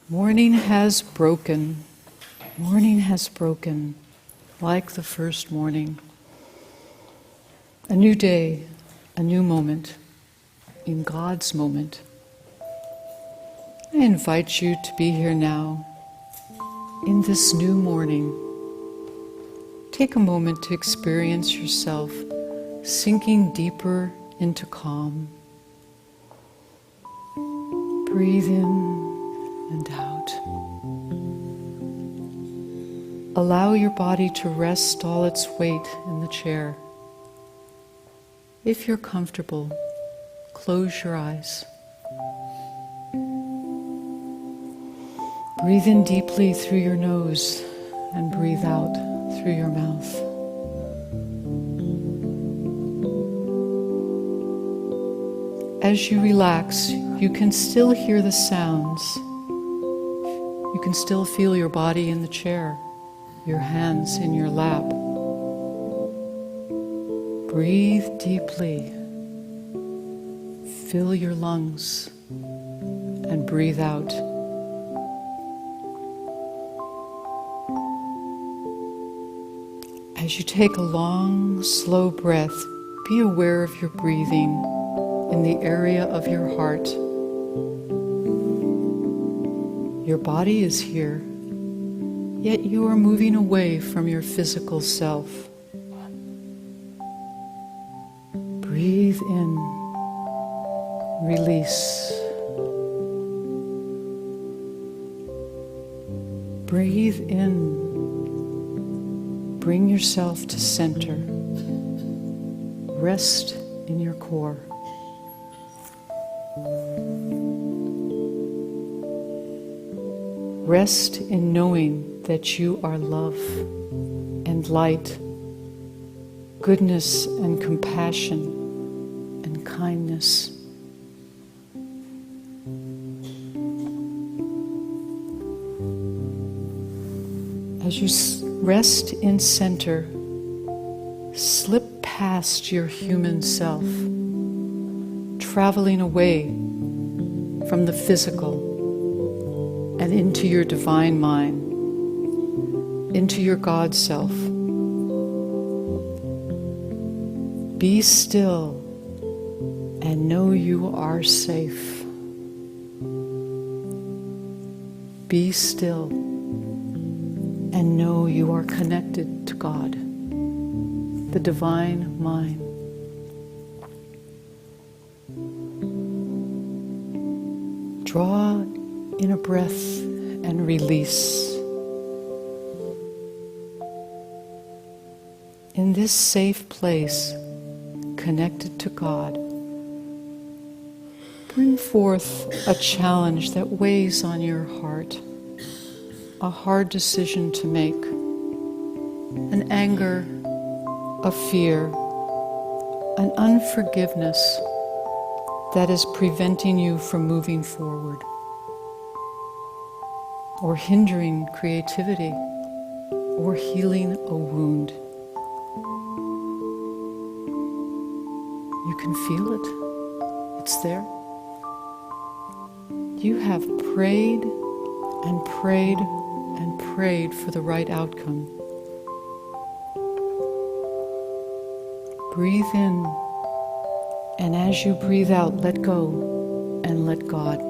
Morning has broken. Morning has broken, like the first morning. A new day, a new moment, in God's moment. I invite you to be here now, in this new morning. Take a moment to experience yourself sinking deeper into calm. Breathe in and out. Allow your body to rest all its weight in the chair. If you're comfortable, close your eyes. Breathe in deeply through your nose and breathe out through your mouth. As you relax, you can still hear the sounds. You can still feel your body in the chair, your hands in your lap. Breathe deeply. Fill your lungs and breathe out. As you take a long, slow breath, be aware of your breathing in the area of your heart. Your body is here, yet you are moving away from your physical self. Breathe in, release. Breathe in. Bring yourself to center. Rest in your core. Rest in knowing that you are love and light, goodness and compassion and kindness. As you rest in center, slip past your human self, traveling away from the physical and into your divine mind, into your God self. Be still and know you are safe. Be still and know you are connected to God, the divine mind. Draw in a breath and release. In this safe place, connected to God, bring forth a challenge that weighs on your heart, a hard decision to make, an anger, a fear, an unforgiveness that is preventing you from moving forward, or hindering creativity, or healing a wound. You can feel it. It's there. You have prayed and prayed and prayed for the right outcome. Breathe in, and as you breathe out, let go and let God.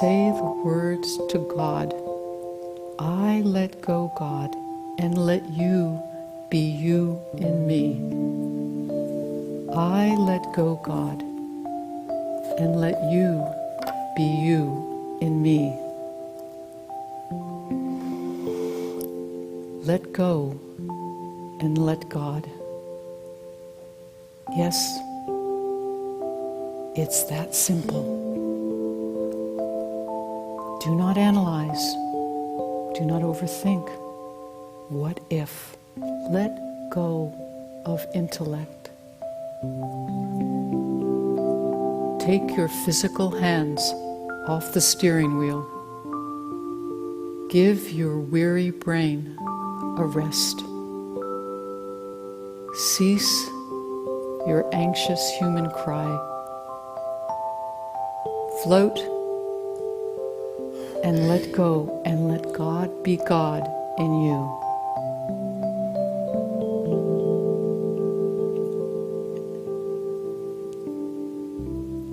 Say the words to God, I let go, God, and let you be you in me. I let go, God, and let you be you in me. Let go and let God. Yes, it's that simple. Do not analyze. Do not overthink. What if? Let go of intellect. Take your physical hands off the steering wheel. Give your weary brain a rest. Cease your anxious human cry. Float and let go and let God be God in you.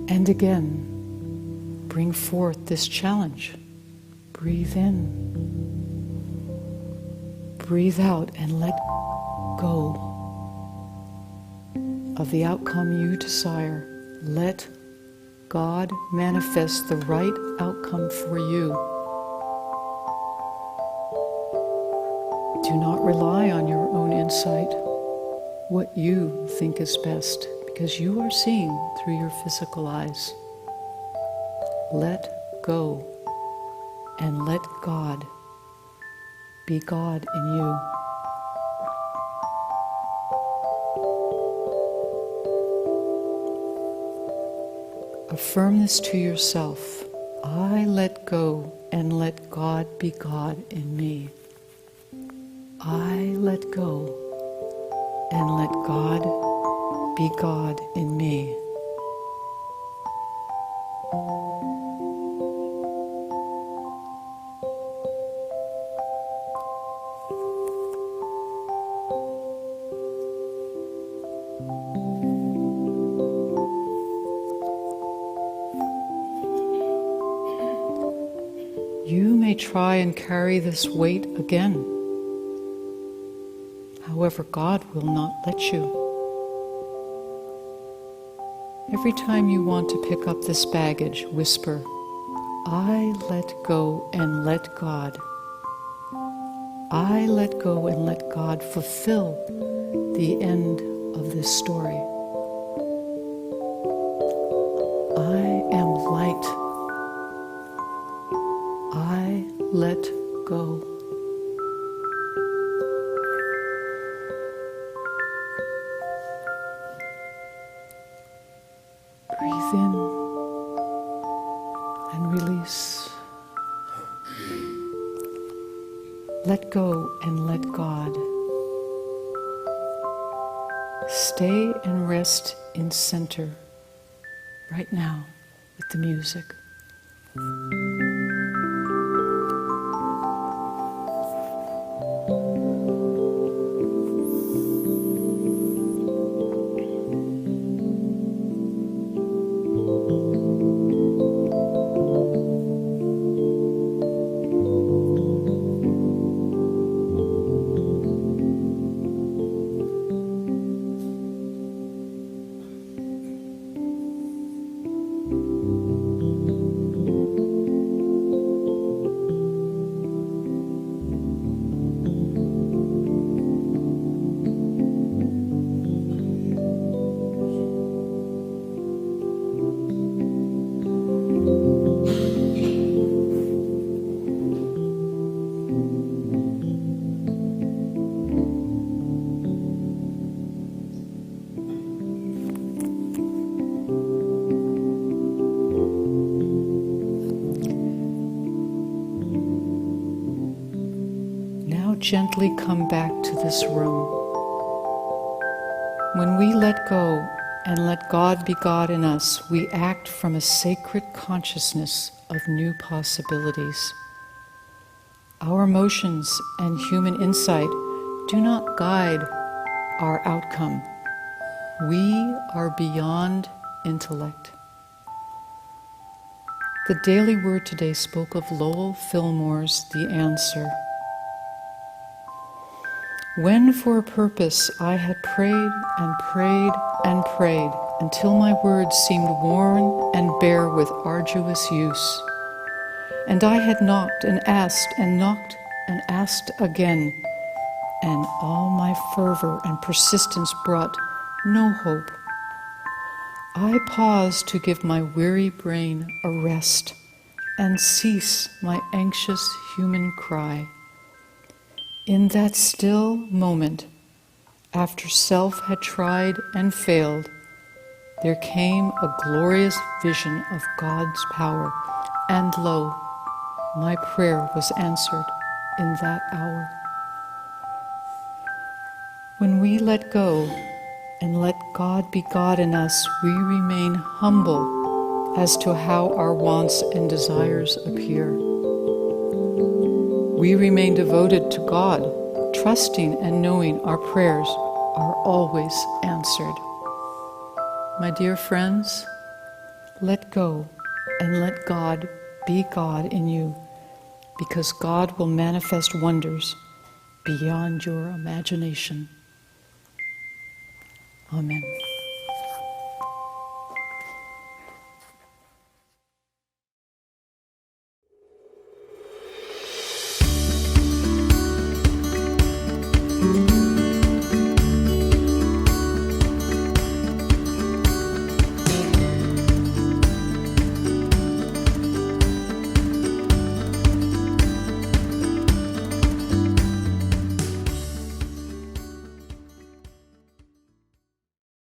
And again, bring forth this challenge. Breathe in. Breathe out and let go of the outcome you desire. Let God manifest the right outcome for you. Do not rely on your own insight, what you think is best, because you are seeing through your physical eyes. Let go and let God be God in you. Affirm this to yourself. I let go and let God be God in me. I let go and let God be God in me. You may try and carry this weight again. However, God will not let you. Every time you want to pick up this baggage, whisper, I let go and let God. I let go and let God fulfill the end of this story. I am light. I let go. Breathe in and release. Let go and let God. Stay and rest in center right now with the music. Gently come back to this room. When we let go and let God be God in us, we act from a sacred consciousness of new possibilities. Our emotions and human insight do not guide our outcome. We are beyond intellect. The Daily Word today spoke of Lowell Fillmore's The Answer. When for a purpose I had prayed and prayed and prayed until my words seemed worn and bare with arduous use, and I had knocked and asked and knocked and asked again, and all my fervor and persistence brought no hope, I paused to give my weary brain a rest and cease my anxious human cry. In that still moment, after self had tried and failed, there came a glorious vision of God's power, and lo, my prayer was answered in that hour. When we let go and let God be God in us, we remain humble as to how our wants and desires appear. we remain devoted to God, trusting and knowing our prayers are always answered. My dear friends, let go and let God be God in you, because God will manifest wonders beyond your imagination. Amen.